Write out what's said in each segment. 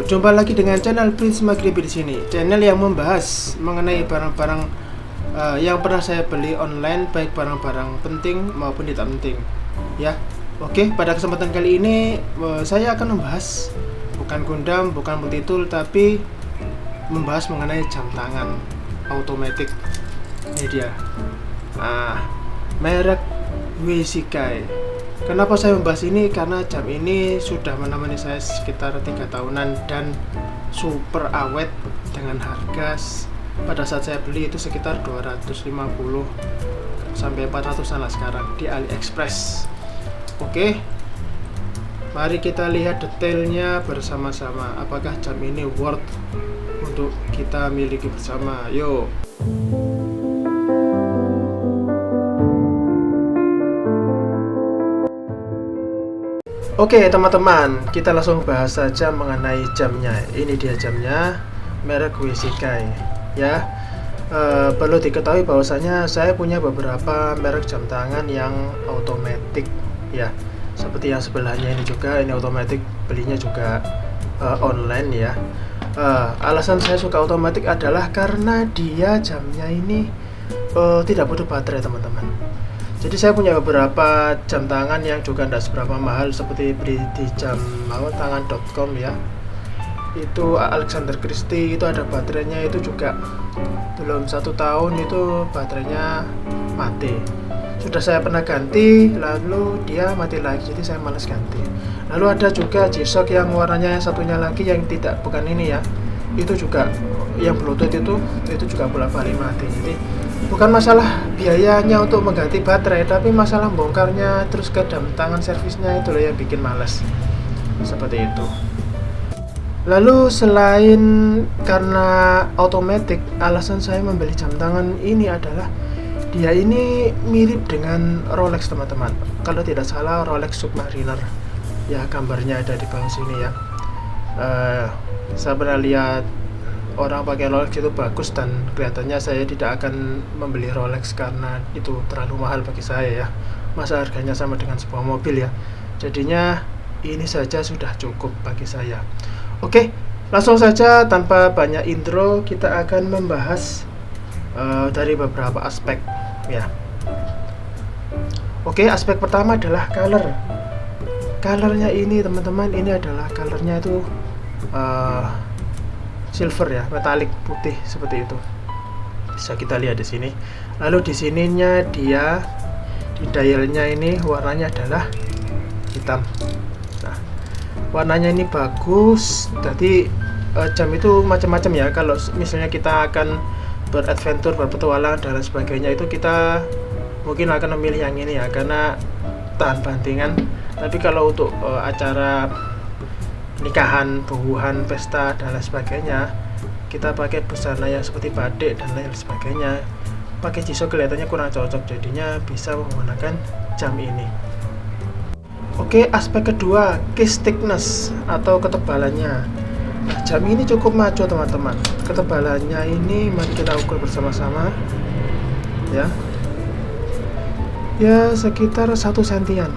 Berjumpa lagi dengan channel Prince Maghribi di sini. Channel yang membahas mengenai barang-barang yang pernah saya beli online, baik barang-barang penting maupun tidak penting. Ya, oke. Pada kesempatan kali ini saya akan membahas bukan Gundam, bukan multitool, tapi membahas mengenai jam tangan automatic. Ini dia. Merek Weishikai. Kenapa saya membahas ini? Karena jam ini sudah menemani saya sekitar 3 tahunan dan super awet dengan harga pada saat saya beli itu sekitar 250 sampai 400an lah sekarang di AliExpress. Oke, mari kita lihat detailnya bersama-sama. Apakah jam ini worth untuk kita miliki bersama? Yuk. Oke teman-teman, kita langsung bahas saja mengenai jamnya. Ini dia jamnya, merek Weishikai. Ya, perlu diketahui bahwasanya saya punya beberapa merek jam tangan yang otomatis. Ya, seperti yang sebelahnya ini juga, ini otomatis, belinya juga online ya. Alasan saya suka otomatis adalah karena dia jamnya ini tidak butuh baterai teman-teman. Jadi saya punya beberapa jam tangan yang juga tidak seberapa mahal, seperti beli di jamtangan.com ya. Itu Alexander Christie, itu ada baterainya, itu juga belum 1 tahun itu baterainya mati. Sudah saya pernah ganti, lalu dia mati lagi, jadi saya malas ganti. Lalu ada juga G-Shock yang warnanya satunya lagi yang bukan ini ya. Itu juga yang Bluetooth itu juga bolak-balik mati. Jadi bukan masalah biayanya untuk mengganti baterai, tapi masalah bongkarnya terus ke jam tangan servisnya itu loh yang bikin males. Seperti itu. Lalu selain karena otomatis, alasan saya membeli jam tangan ini adalah dia ini mirip dengan Rolex teman-teman. Kalau tidak salah Rolex Submariner. Ya, gambarnya ada di bawah sini ya. Saya pernah lihat orang pakai Rolex itu bagus, dan kelihatannya saya tidak akan membeli Rolex karena itu terlalu mahal bagi saya ya. Masa harganya sama dengan sebuah mobil ya. Jadinya ini saja sudah cukup bagi saya. Oke, langsung saja tanpa banyak intro kita akan membahas dari beberapa aspek ya. Oke, aspek pertama adalah color. Colornya ini teman-teman, ini adalah colornya itu silver ya, metalik putih seperti itu. Bisa kita lihat di sini. Lalu di sininya dia di dialnya ini warnanya adalah hitam. Nah, warnanya ini bagus. Jadi jam itu macam-macam ya. Kalau misalnya kita akan beradventure, berpetualang dan lain sebagainya, itu kita mungkin akan memilih yang ini ya, karena tahan bantingan. Tapi kalau untuk acara nikahan, buuhan, pesta dan lain sebagainya, kita pakai busana yang seperti batik dan lain sebagainya, pakai G-Shock kelihatannya kurang cocok, jadinya bisa menggunakan jam ini. Oke, aspek kedua, case thickness atau ketebalannya. Nah, jam ini cukup maco teman-teman. Ketebalannya ini mari kita ukur bersama-sama ya. Ya, sekitar 1 sentian.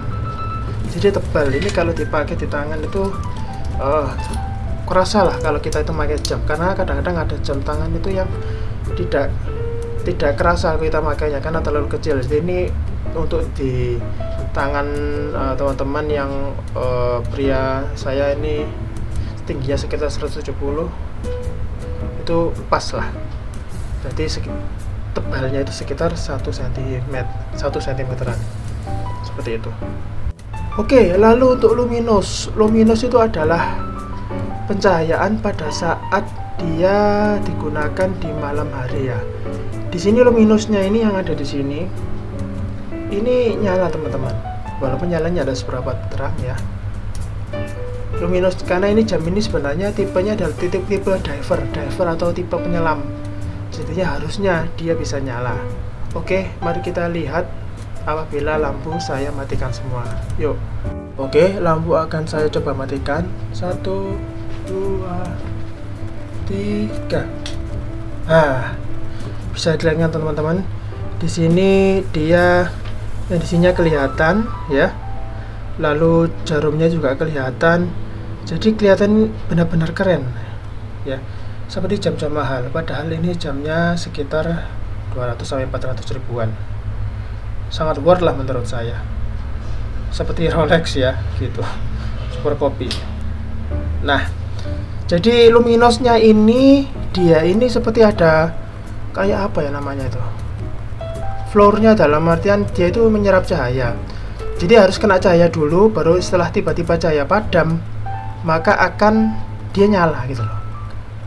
Jadi tebal. Ini kalau dipakai di tangan itu kerasa lah kalau kita itu pakai jam, karena kadang-kadang ada jam tangan itu yang tidak kerasa kalau kita makainya karena terlalu kecil. Jadi ini untuk di tangan teman-teman yang pria, saya ini tingginya sekitar 170, itu pas lah. Jadi tebalnya itu sekitar 1 cm-an seperti itu. Oke, lalu untuk luminous itu adalah pencahayaan pada saat dia digunakan di malam hari ya. Di sini luminousnya ini yang ada di sini, ini nyala teman-teman, walaupun nyalanya ada seberapa terang ya. Luminous karena ini jam ini sebenarnya tipenya adalah tipe diver atau tipe penyelam, jadinya harusnya dia bisa nyala. Oke, mari kita lihat apabila lampu saya matikan semua. Yuk. Oke, lampu akan saya coba matikan. 1, 2, 3. Bisa dilihat teman-teman. Di sini dia edisinya kelihatan ya. Lalu jarumnya juga kelihatan. Jadi kelihatan benar-benar keren ya, seperti jam-jam mahal, padahal ini jamnya sekitar 200 sampai 400 ribuan. Sangat worth lah menurut saya, seperti Rolex ya gitu, super kopi. Nah, jadi luminosnya ini, dia ini seperti ada kayak apa ya namanya itu, floornya, dalam artian dia itu menyerap cahaya. Jadi harus kena cahaya dulu, baru setelah tiba-tiba cahaya padam, maka akan dia nyala gitu loh.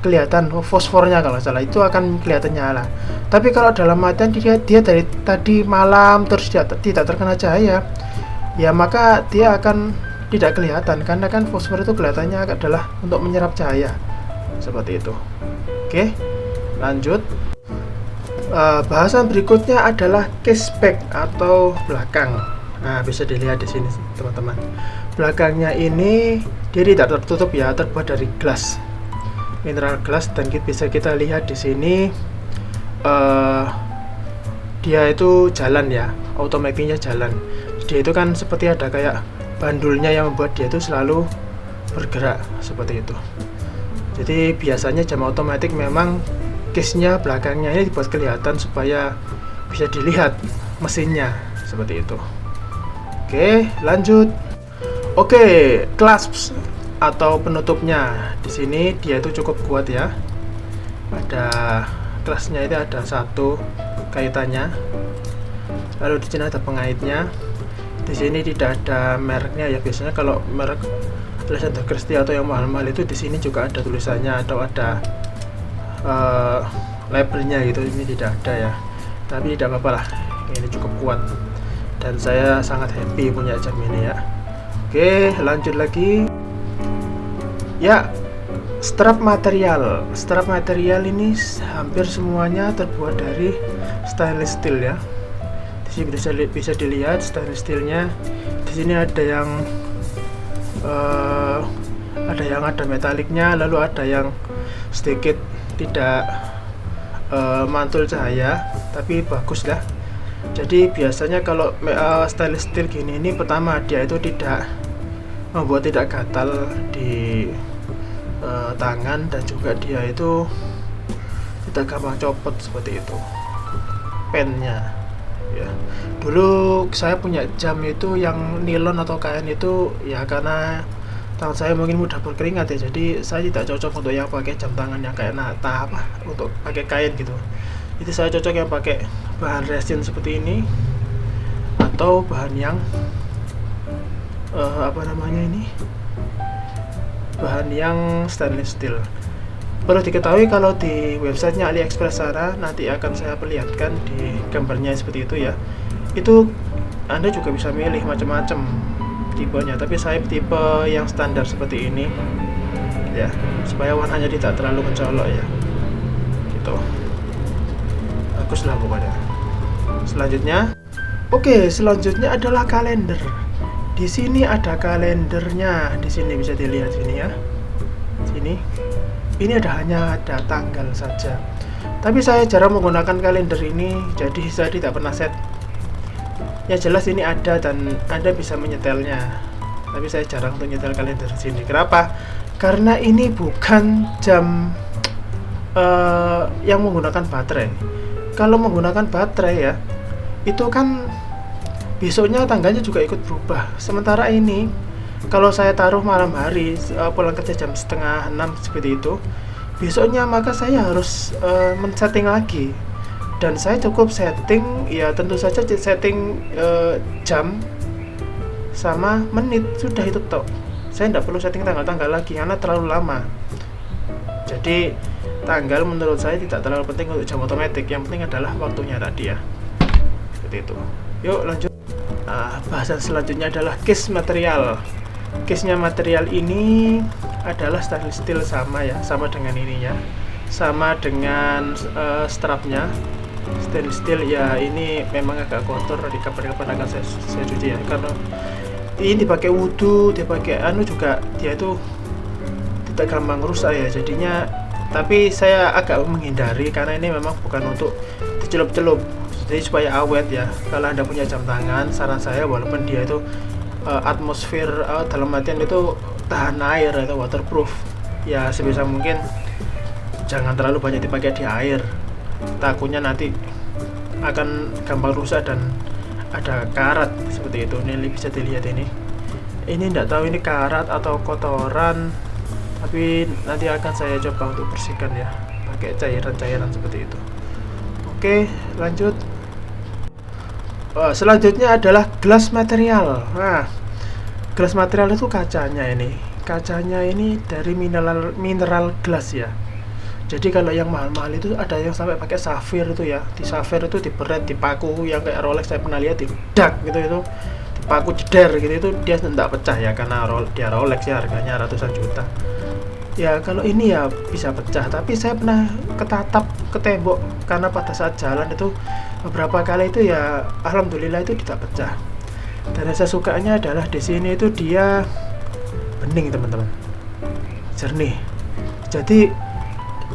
Kelihatan fosfornya kalau salah, itu akan kelihatan nyala. Tapi kalau dalam artian dia dari tadi malam terus tidak terkena cahaya, ya maka dia akan tidak kelihatan, karena kan fosfor itu kelihatannya adalah untuk menyerap cahaya seperti itu. Oke, lanjut. Bahasan berikutnya adalah cashback atau belakang. Nah, bisa dilihat di sini teman-teman. Belakangnya ini dia tidak tertutup ya, terbuat dari gelas, mineral glass, dan bisa kita lihat di sini dia itu jalan ya, automaticnya jalan. Dia itu kan seperti ada kayak bandulnya yang membuat dia itu selalu bergerak seperti itu. Jadi biasanya jam otomatis memang case-nya belakangnya ini dibuat kelihatan supaya bisa dilihat mesinnya seperti itu. Oke, lanjut. Oke, clasp atau penutupnya di sini dia itu cukup kuat ya. Ada kelasnya itu ada satu kaitannya. Lalu di sini ada pengaitnya. Di sini tidak ada mereknya ya. Biasanya kalau merek Alexander Christie atau yang mahal-mahal itu di sini juga ada tulisannya atau ada labelnya gitu. Ini tidak ada ya. Tapi tidak apa-apa lah. Ini cukup kuat. Dan saya sangat happy punya jam ini ya. Oke, lanjut lagi. Ya, strap material. Strap material ini hampir semuanya terbuat dari stainless steel ya. Di sini bisa dilihat stainless steelnya. Di sini ada yang ada metaliknya, lalu ada yang sedikit tidak mantul cahaya, tapi bagus lah. Jadi biasanya kalau stainless steel gini ini, pertama dia itu tidak membuat tidak gatal di tangan, dan juga dia itu tidak gampang copot seperti itu pennya ya. Dulu saya punya jam itu yang nilon atau kain itu ya, karena tangan saya mungkin mudah berkeringat ya, jadi saya tidak cocok untuk yang pakai jam tangan yang kayak nata apa untuk pakai kain gitu. Itu saya cocok yang pakai bahan resin seperti ini, atau bahan yang bahan yang stainless steel. Perlu diketahui kalau di websitenya AliExpress sana, nanti akan saya perlihatkan di gambarnya seperti itu ya. Itu Anda juga bisa milih macam-macam tipenya, tapi saya tipe yang standar seperti ini ya, supaya warnanya tidak terlalu mencolok ya gitu. Bagus lah pokoknya. Selanjutnya adalah kalender. Di sini ada kalendernya, di sini bisa dilihat sini ya. Sini. Ini hanya ada tanggal saja. Tapi saya jarang menggunakan kalender ini, jadi saya tidak pernah set. Yang jelas ini ada dan Anda bisa menyetelnya. Tapi saya jarang untuk nyetel kalender di sini. Kenapa? Karena ini bukan jam yang menggunakan baterai. Kalau menggunakan baterai ya, itu kan besoknya tanggalnya juga ikut berubah. Sementara ini kalau saya taruh malam hari, pulang kerja jam 5:30 seperti itu, besoknya maka saya harus men-setting lagi. Dan saya cukup setting ya, tentu saja setting jam sama menit, sudah itu tok. Saya tidak perlu setting tanggal-tanggal lagi karena terlalu lama. Jadi tanggal menurut saya tidak terlalu penting untuk jam otomatis. Yang penting adalah waktunya tadi ya, seperti itu. Yuk lanjut. Bahasan selanjutnya adalah case material. Case-nya material ini adalah stainless steel, sama ya, sama dengan ininya, sama dengan strapnya stainless steel ya. Ini memang agak kotor, di kapan-kapan akan saya cuci ya, karena ini dipakai wudhu, dipakai juga dia itu tidak gampang rusak ya jadinya. Tapi saya agak menghindari karena ini memang bukan untuk dicelup-celup, jadi supaya awet ya. Kalau Anda punya jam tangan, saran saya walaupun dia itu atmosfer dalam artian itu tahan air atau waterproof. Ya sebisa mungkin jangan terlalu banyak dipakai di air, takutnya nanti akan gampang rusak dan ada karat seperti itu. Ini bisa dilihat ini enggak tahu ini karat atau kotoran, tapi nanti akan saya coba untuk bersihkan ya pakai cairan-cairan seperti itu. Oke, lanjut. Selanjutnya adalah gelas material. Nah, gelas material itu kacanya ini dari mineral glass ya. Jadi kalau yang mahal-mahal itu ada yang sampai pakai safir itu ya. Di safir itu diberet, dipaku, yang kayak Rolex saya pernah lihat didak gitu itu. Dipaku jeder gitu, itu dia tidak pecah ya karena dia Rolex ya, harganya ratusan juta. Ya kalau ini ya bisa pecah, tapi saya pernah ketatap ke tembok karena pada saat jalan itu beberapa kali itu ya alhamdulillah itu tidak pecah. Dan yang saya sukanya adalah di sini itu dia bening teman-teman, jernih. Jadi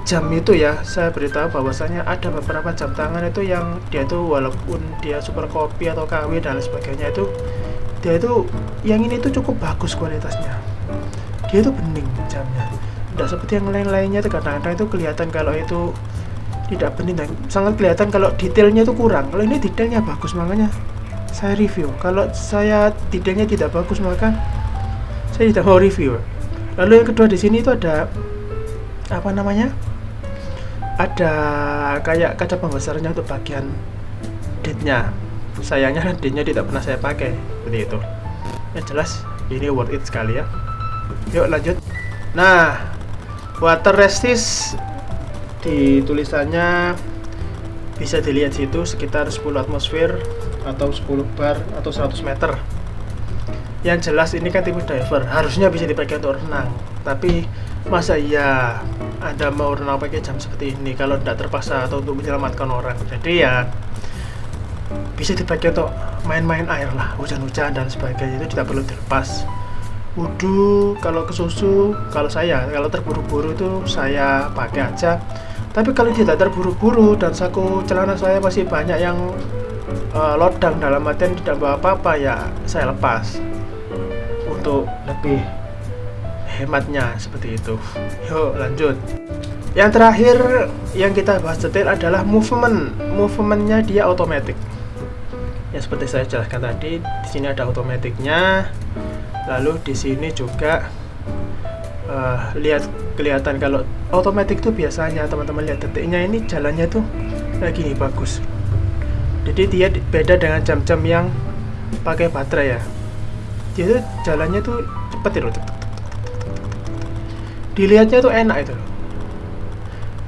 jam itu ya, saya beritahu bahwasanya ada beberapa jam tangan itu yang dia tuh walaupun dia super kopi atau KW dan lain sebagainya itu, dia itu yang ini tuh cukup bagus kualitasnya. Dia itu bening jamnya, tidak seperti yang lain-lainnya itu kadang-kadang itu kelihatan kalau itu tidak bening dan sangat kelihatan kalau detailnya itu kurang. Kalau ini detailnya bagus, makanya saya review. Kalau saya detailnya tidak bagus maka saya tidak mau review. Lalu yang kedua di sini itu ada apa namanya? Ada kayak kaca pembesarnya untuk bagian date-nya. Sayangnya date-nya tidak pernah saya pakai seperti itu. Yang jelas ini worth it sekali ya. Yuk lanjut. Nah, water resist di tulisannya bisa dilihat situ sekitar 10 atmosfer atau 10 bar atau 100 meter. Yang jelas ini kan tipe diver, harusnya bisa dipakai untuk renang. Tapi masa iya Anda mau renang pakai jam seperti ini kalau tidak terpaksa atau untuk menyelamatkan orang. Jadi ya bisa dipakai untuk main-main air lah, hujan-hujan dan sebagainya, itu tidak perlu dilepas. Wudhu, kalau ke susu, kalau terburu-buru itu saya pakai aja. Tapi kalau tidak terburu-buru dan saku celana saya masih banyak yang lodang, dalam artian tidak bawa apa-apa, ya saya lepas untuk lebih hematnya seperti itu. Yuk lanjut. Yang terakhir yang kita bahas detail adalah movementnya dia otomatis. Ya seperti saya jelaskan tadi, di sini ada otomatiknya. Lalu di sini juga kelihatan kalau otomatis itu biasanya teman-teman lihat detiknya ini jalannya tuh kayak gini bagus. Jadi dia beda dengan jam-jam yang pakai baterai ya. Dia tuh jalannya tuh cepet ya loh. Dilihatnya tuh enak itu loh.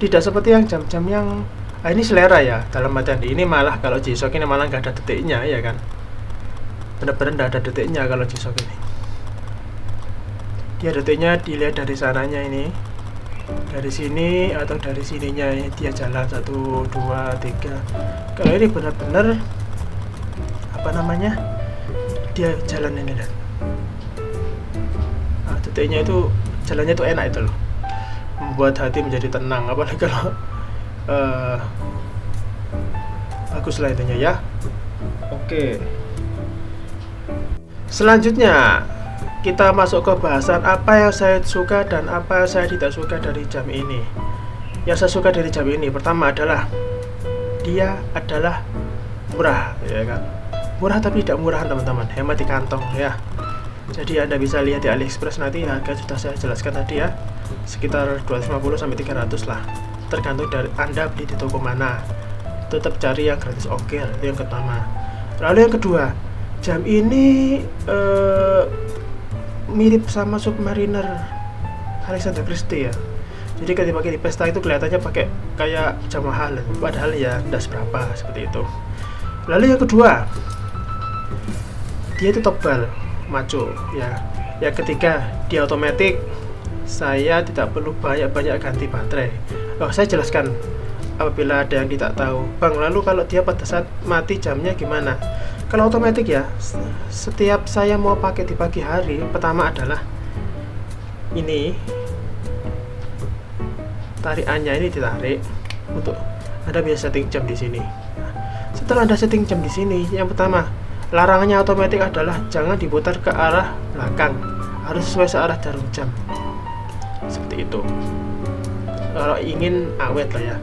Tidak seperti yang jam-jam yang ini selera ya, dalam artian ini malah kalau G-Shock ini malah nggak ada detiknya ya kan. Benar-benar nggak ada detiknya kalau G-Shock ini. Dia detiknya dilihat dari sananya ini, dari sini atau dari sininya ini dia jalan 1, 2, 3. Kalau ini benar-benar apa namanya, dia jalan ini dan detiknya itu jalannya itu enak itu loh, membuat hati menjadi tenang. Apalagi kalau bagus lah intinya ya. Oke, selanjutnya kita masuk ke bahasan apa yang saya suka dan apa yang saya tidak suka dari jam ini. Yang saya suka dari jam ini pertama adalah dia adalah murah ya kan. Murah tapi tidak murahan teman-teman, hemat di kantong ya. Jadi Anda bisa lihat di AliExpress, nanti harga sudah saya jelaskan tadi ya, sekitar 250 sampai 300 lah, tergantung dari Anda beli di toko mana. Tetap cari yang gratis ongkir, itu yang pertama. Lalu yang kedua, jam ini mirip sama Submariner Alexander Christie ya. Jadi ketika pakai di pesta itu kelihatannya pakai kayak jam mahal, padahal ya tidak seberapa seperti itu. Lalu yang kedua, dia itu tebal, maco ya. Yang ketiga, dia otomatis, saya tidak perlu banyak-banyak ganti baterai. Saya jelaskan apabila ada yang tidak tahu, Bang, lalu kalau dia pada saat mati jamnya gimana? Kalau otomatis ya, setiap saya mau pakai di pagi hari, pertama adalah ini tarikannya ini ditarik untuk Anda bisa setting jam di sini. Setelah Anda setting jam di sini, yang pertama larangannya otomatis adalah jangan diputar ke arah belakang harus sesuai searah jarum jam seperti itu kalau ingin awet lah ya.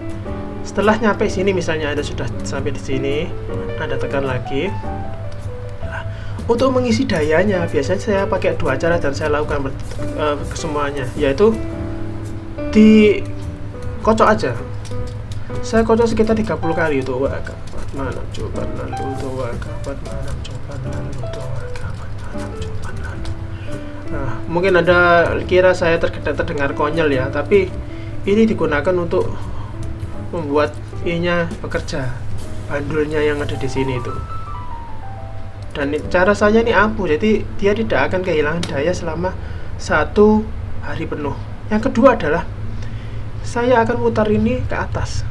Setelah nyampe sini, misalnya Anda sudah sampai di sini, Anda tekan lagi. Nah, untuk mengisi dayanya biasanya saya pakai 2 cara dan saya lakukan kesemuanya, yaitu dikocok aja. Saya kocok sekitar 30 kali. Tua kapan malam coba lalu, tua kapan malam coba lalu, tua kapan malam coba lalu. Nah, mungkin Anda kira saya terdengar konyol ya, tapi ini digunakan untuk membuat ininya bekerja, bandulnya yang ada di sini itu. Dan cara saya ini ampuh, jadi dia tidak akan kehilangan daya selama 1 hari penuh. Yang kedua adalah saya akan putar ini ke atas.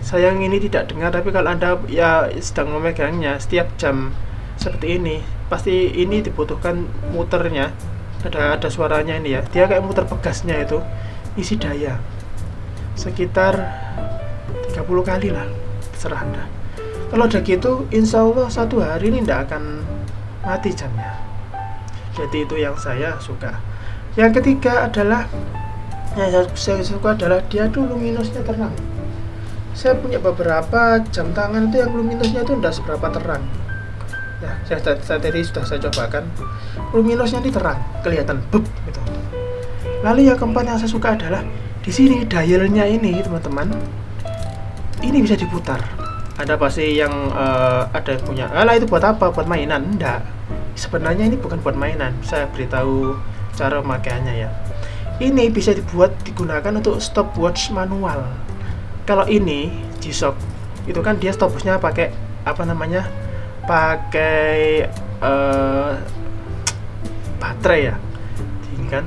Sayang ini tidak dengar, tapi kalau Anda ya sedang memegangnya setiap jam seperti ini, pasti ini dibutuhkan muternya. Ada suaranya ini ya, dia kayak muter pegasnya itu, isi daya sekitar 30 kali lah, terserah Anda. Kalau udah gitu, insya Allah 1 hari ini tidak akan mati jamnya. Jadi itu yang saya suka. Yang ketiga adalah yang saya suka adalah dia tuh luminusnya terang. Saya punya beberapa jam tangan itu yang luminusnya itu tidak seberapa terang. Ya, saya tadi sudah saya cobakan, luminusnya ini terang, kelihatan beb gitu. Lalu yang keempat yang saya suka adalah di sini dialnya ini, teman-teman. Ini bisa diputar. Ada pasti yang ada yang punya, alah itu buat apa? Buat mainan? Enggak. Sebenarnya ini bukan buat mainan. Saya beritahu cara pemakaiannya ya. Ini bisa digunakan untuk stopwatch manual. Kalau ini G-Shock itu kan dia stopwatchnya pakai apa namanya? Pakai baterai ya, kan?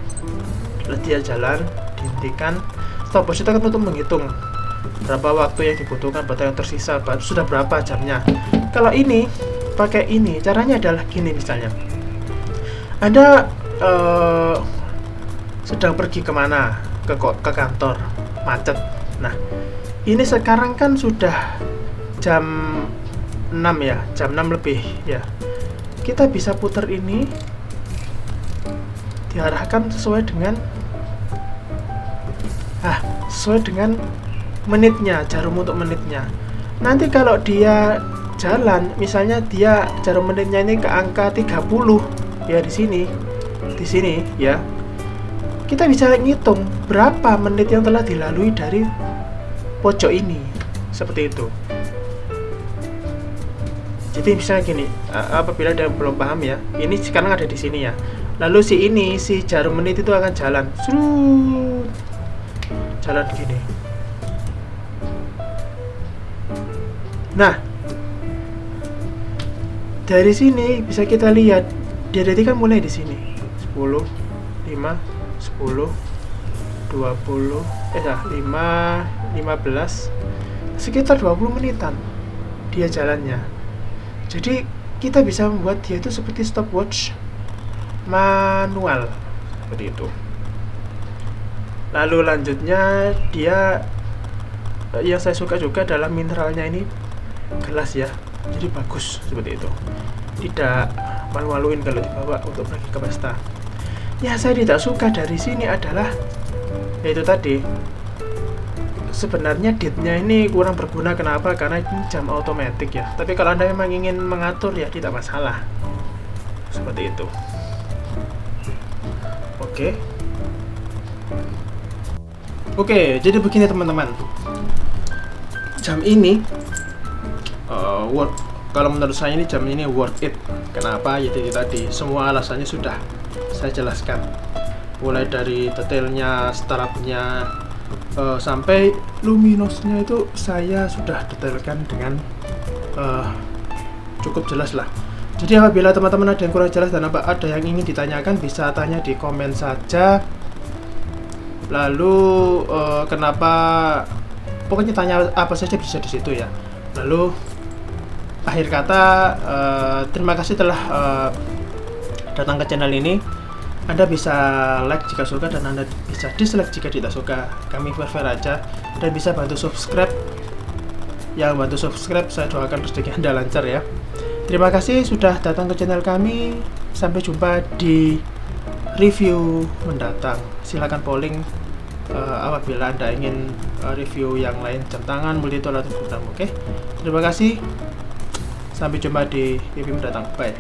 Lalu dia jalan, dihentikan. Stopwatch itu kan untuk menghitung berapa waktu yang dibutuhkan, baterai yang tersisa, sudah berapa jamnya. Kalau ini pakai ini, caranya adalah gini misalnya. Anda sedang pergi kemana? Ke kantor, macet. Nah, ini sekarang kan sudah jam 6 ya, jam 6 lebih ya. Kita bisa putar ini, diarahkan sesuai dengan menitnya, jarum untuk menitnya. Nanti kalau dia jalan, misalnya dia jarum menitnya ini ke angka 30 ya, di sini ya. Kita bisa ngitung berapa menit yang telah dilalui dari pojok ini, seperti itu. Jadi misalnya gini, apabila dia belum paham ya, ini sekarang ada di sini ya. Lalu si jarum menit itu akan jalan, jalan gini. Nah, dari sini bisa kita lihat dia tadi kan mulai di sini 10, 5, 10, 20, 15, sekitar 20 menitan dia jalannya. Jadi kita bisa membuat dia itu seperti stopwatch manual, seperti itu. Lalu lanjutnya dia yang saya suka juga adalah mineralnya ini gelas ya, jadi bagus seperti itu, tidak malu-maluin kalau dibawa untuk pergi ke pesta. Ya, saya tidak suka dari sini adalah yaitu tadi, sebenarnya ditnya ini kurang berguna. Kenapa? Karena ini jam otomatis ya. Tapi kalau Anda memang ingin mengatur ya tidak masalah, seperti itu. Oke, jadi begini teman-teman, jam ini kalau menurut saya ini jam ini worth it. Kenapa? Jadi tadi semua alasannya sudah saya jelaskan, mulai dari detailnya, strapnya, sampai luminusnya itu saya sudah detailkan dengan cukup jelas lah. Jadi apabila teman-teman ada yang kurang jelas dan ada yang ingin ditanyakan, bisa tanya di komen saja. Lalu kenapa, pokoknya tanya apa saja bisa di situ ya. Lalu akhir kata, terima kasih telah datang ke channel ini. Anda bisa like jika suka dan Anda bisa dislike jika tidak suka. Kami fair-fair aja, dan bisa bantu subscribe. Yang bantu subscribe saya doakan rezeki Anda lancar ya. Terima kasih sudah datang ke channel kami. Sampai jumpa di review mendatang. Silakan polling apabila Anda ingin review yang lain, jam tangan, multi tool atau program. Oke. Terima kasih. Sampai jumpa di review mendatang. Bye.